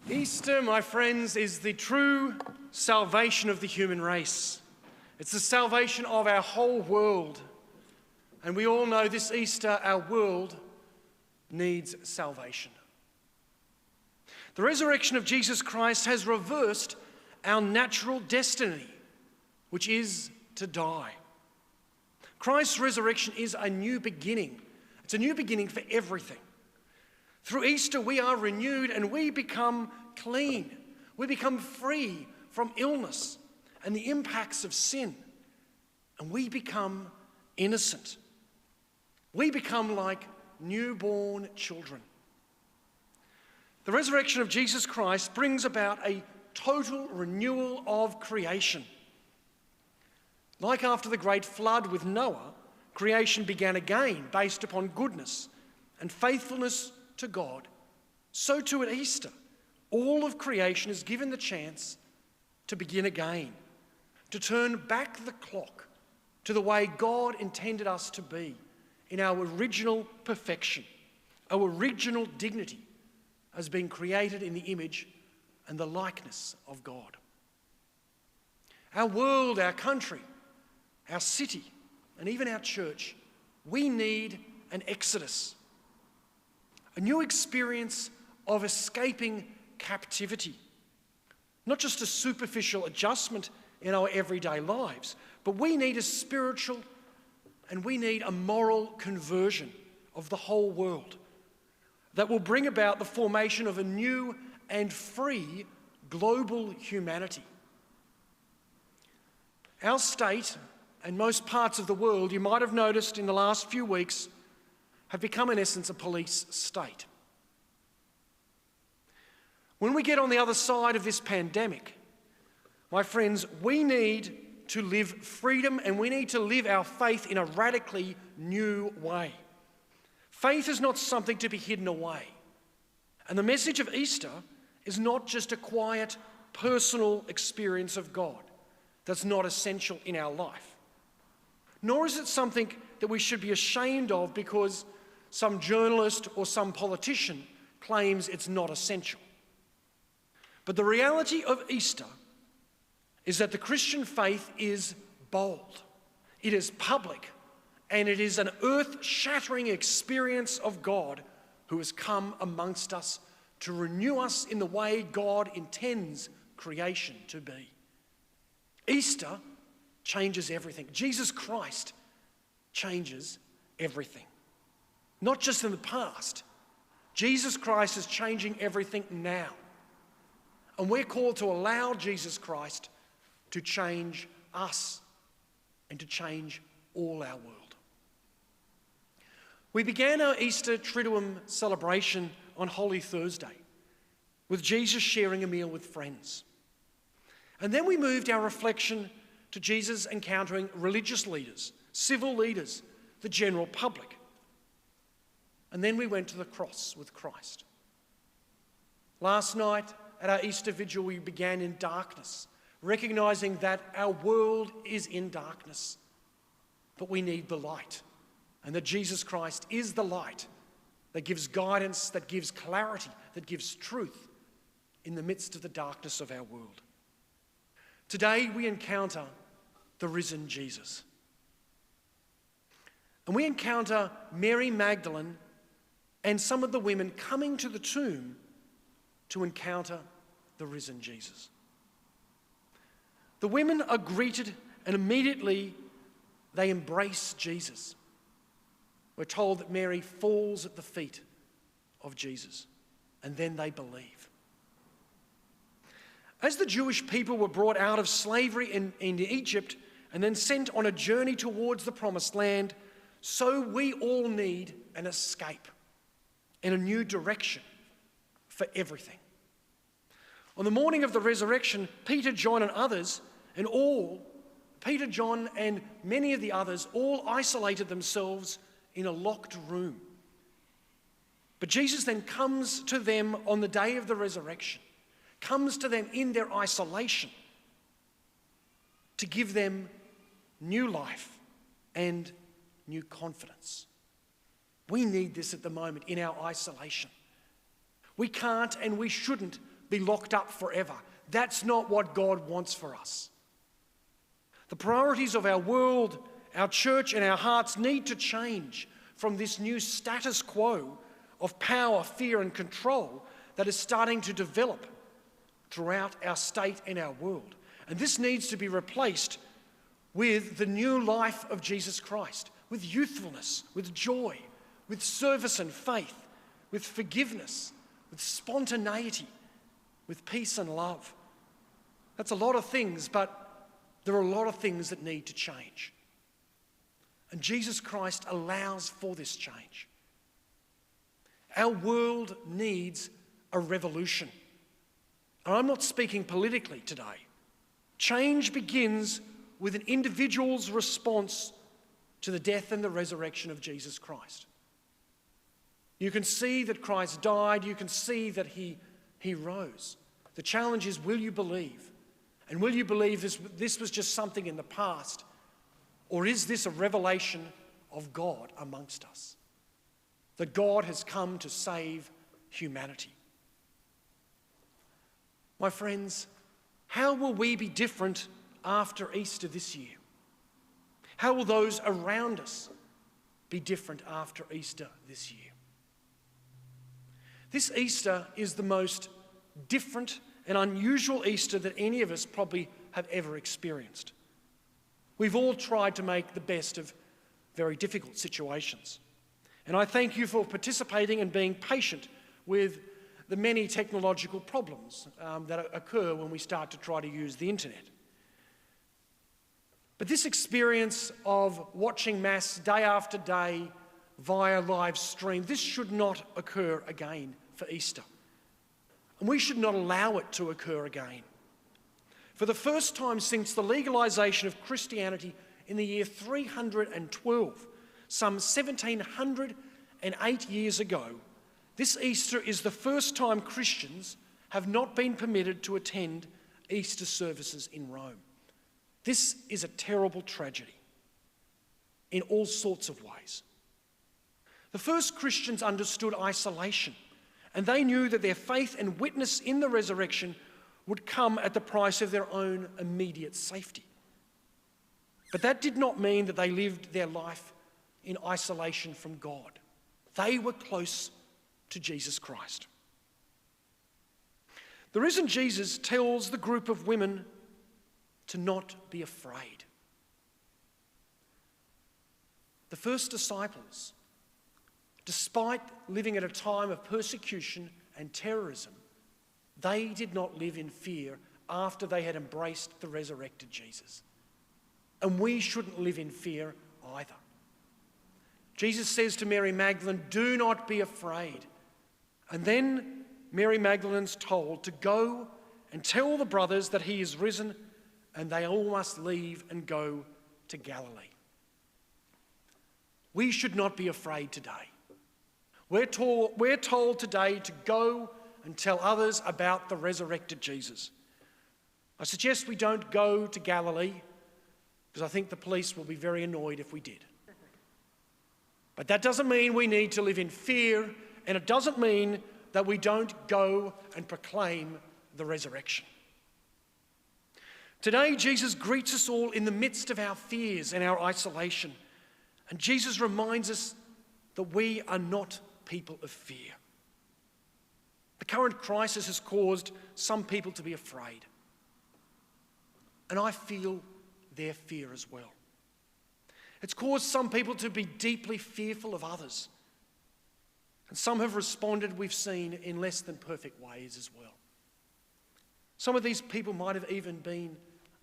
Easter, my friends, is the true salvation of the human race. It's the salvation of our whole world. And we all know this Easter, our world needs salvation. The resurrection of Jesus Christ has reversed our natural destiny, which is to die. Christ's resurrection is a new beginning. It's a new beginning for everything. Through Easter, we are renewed and we become clean. We become free from illness and the impacts of sin. And we become innocent. We become like newborn children. The resurrection of Jesus Christ brings about a total renewal of creation. Like after the great flood with Noah, creation began again based upon goodness and faithfulness to God. So too at Easter, all of creation is given the chance to begin again, to turn back the clock to the way God intended us to be in our original perfection, our original dignity as being created in the image and the likeness of God. Our world, our country, our city, and even our church, we need an exodus, a new experience of escaping captivity. Not just a superficial adjustment in our everyday lives, but we need a spiritual and we need a moral conversion of the whole world that will bring about the formation of a new and free global humanity. Our state and most parts of the world, you might have noticed in the last few weeks, have become in essence a police state. When we get on the other side of this pandemic, my friends, we need to live freedom and we need to live our faith in a radically new way. Faith is not something to be hidden away. And the message of Easter is not just a quiet, personal experience of God that's not essential in our life. Nor is it something that we should be ashamed of because some journalist or some politician claims it's not essential. But the reality of Easter is that the Christian faith is bold, it is public, and it is an earth-shattering experience of God who has come amongst us to renew us in the way God intends creation to be. Easter changes everything. Jesus Christ changes everything. Not just in the past. Jesus Christ is changing everything now. And we're called to allow Jesus Christ to change us and to change all our world. We began our Easter Triduum celebration on Holy Thursday with Jesus sharing a meal with friends. And then we moved our reflection to Jesus encountering religious leaders, civil leaders, the general public. And then we went to the cross with Christ. Last night at our Easter Vigil, we began in darkness, recognizing that our world is in darkness, but we need the light, and that Jesus Christ is the light that gives guidance, that gives clarity, that gives truth in the midst of the darkness of our world. Today we encounter the risen Jesus. And we encounter Mary Magdalene and some of the women coming to the tomb to encounter the risen Jesus. The women are greeted and immediately they embrace Jesus. We're told that Mary falls at the feet of Jesus and then they believe. As the Jewish people were brought out of slavery in Egypt and then sent on a journey towards the promised land, so we all need an escape and a new direction for everything. On the morning of the resurrection, Peter, John and many of the others all isolated themselves in a locked room. But Jesus then comes to them on the day of the resurrection, comes to them in their isolation to give them new life and new confidence. We need this at the moment in our isolation. We can't and we shouldn't be locked up forever. That's not what God wants for us. The priorities of our world, our church, and our hearts need to change from this new status quo of power, fear, and control that is starting to develop throughout our state and our world. And this needs to be replaced with the new life of Jesus Christ, with youthfulness, with joy, with service and faith, with forgiveness, with spontaneity, with peace and love. That's a lot of things, but there are a lot of things that need to change. And Jesus Christ allows for this change. Our world needs a revolution. And I'm not speaking politically today. Change begins with an individual's response to the death and the resurrection of Jesus Christ. You can see that Christ died. You can see that he rose. The challenge is, will you believe? And will you believe this was just something in the past? Or is this a revelation of God amongst us? That God has come to save humanity. My friends, how will we be different after Easter this year? How will those around us be different after Easter this year? This Easter is the most different and unusual Easter that any of us probably have ever experienced. We've all tried to make the best of very difficult situations. And I thank you for participating and being patient with the many technological problems that occur when we start to try to use the internet. But this experience of watching Mass day after day via live stream, this should not occur again for Easter. And we should not allow it to occur again. For the first time since the legalisation of Christianity in the year 312, some 1708 years ago, this Easter is the first time Christians have not been permitted to attend Easter services in Rome. This is a terrible tragedy in all sorts of ways. The first Christians understood isolation, and they knew that their faith and witness in the resurrection would come at the price of their own immediate safety. But that did not mean that they lived their life in isolation from God. They were close to Jesus Christ. The risen Jesus tells the group of women to not be afraid. The first disciples, despite living at a time of persecution and terrorism, they did not live in fear after they had embraced the resurrected Jesus. And we shouldn't live in fear either. Jesus says to Mary Magdalene, "Do not be afraid." And then Mary Magdalene's told to go and tell the brothers that he is risen, and they all must leave and go to Galilee. We should not be afraid today. We're told today to go and tell others about the resurrected Jesus. I suggest we don't go to Galilee, because I think the police will be very annoyed if we did. But that doesn't mean we need to live in fear, and it doesn't mean that we don't go and proclaim the resurrection. Today, Jesus greets us all in the midst of our fears and our isolation. And Jesus reminds us that we are not people of fear. The current crisis has caused some people to be afraid. And I feel their fear as well. It's caused some people to be deeply fearful of others. And some have responded, we've seen, in less than perfect ways as well. Some of these people might have even been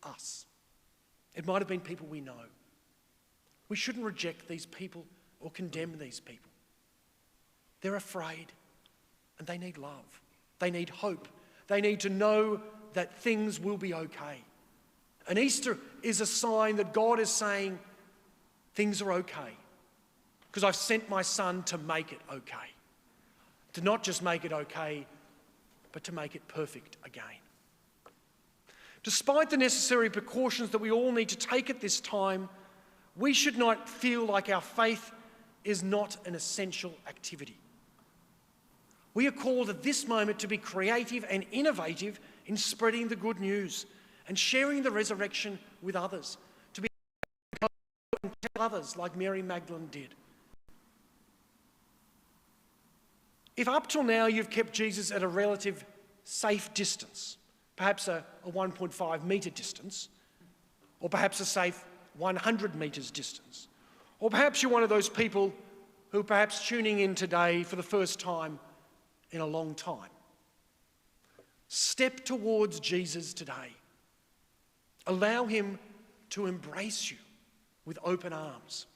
us. It might have been people we know. We shouldn't reject these people or condemn these people. They're afraid and they need love. They need hope. They need to know that things will be okay. And Easter is a sign that God is saying things are okay because I've sent my Son to make it okay. To not just make it okay, but to make it perfect again. Despite the necessary precautions that we all need to take at this time, we should not feel like our faith is not an essential activity. We are called at this moment to be creative and innovative in spreading the good news and sharing the resurrection with others, to be able to go and tell others like Mary Magdalene did. If up till now you've kept Jesus at a relative safe distance, perhaps a 1.5 metre distance, or perhaps a safe 100 metres distance, or perhaps you're one of those people who are perhaps tuning in today for the first time in a long time, step towards Jesus today. Allow him to embrace you with open arms.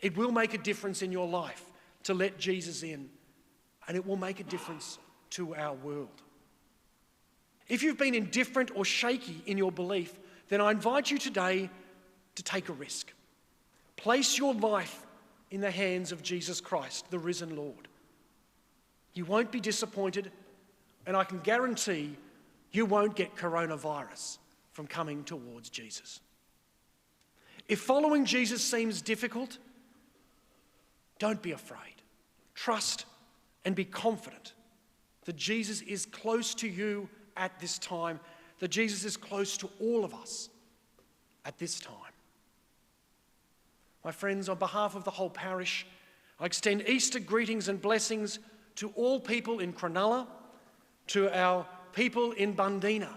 It will make a difference in your life to let Jesus in, and it will make a difference to our world. If you've been indifferent or shaky in your belief, then I invite you today to take a risk. Place your life in the hands of Jesus Christ, the risen Lord. You won't be disappointed, and I can guarantee you won't get coronavirus from coming towards Jesus. If following Jesus seems difficult, don't be afraid. Trust and be confident that Jesus is close to you at this time, that Jesus is close to all of us at this time. My friends, on behalf of the whole parish, I extend Easter greetings and blessings to all people in Cronulla, to our people in Bundeena,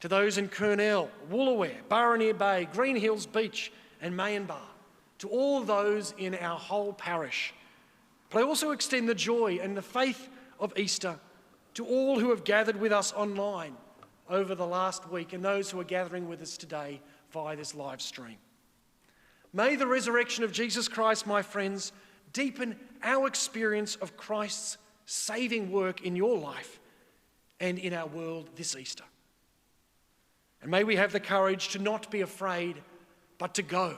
to those in Kurnell, Woolooware, Burraneer Bay, Green Hills Beach and Mayenbar, to all those in our whole parish. But I also extend the joy and the faith of Easter to all who have gathered with us online over the last week and those who are gathering with us today via this live stream. May the resurrection of Jesus Christ, my friends, deepen our experience of Christ's saving work in your life and in our world this Easter. And may we have the courage to not be afraid, but to go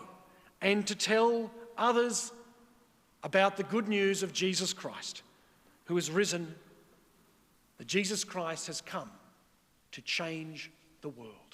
and to tell others about the good news of Jesus Christ, who is risen, that Jesus Christ has come to change the world.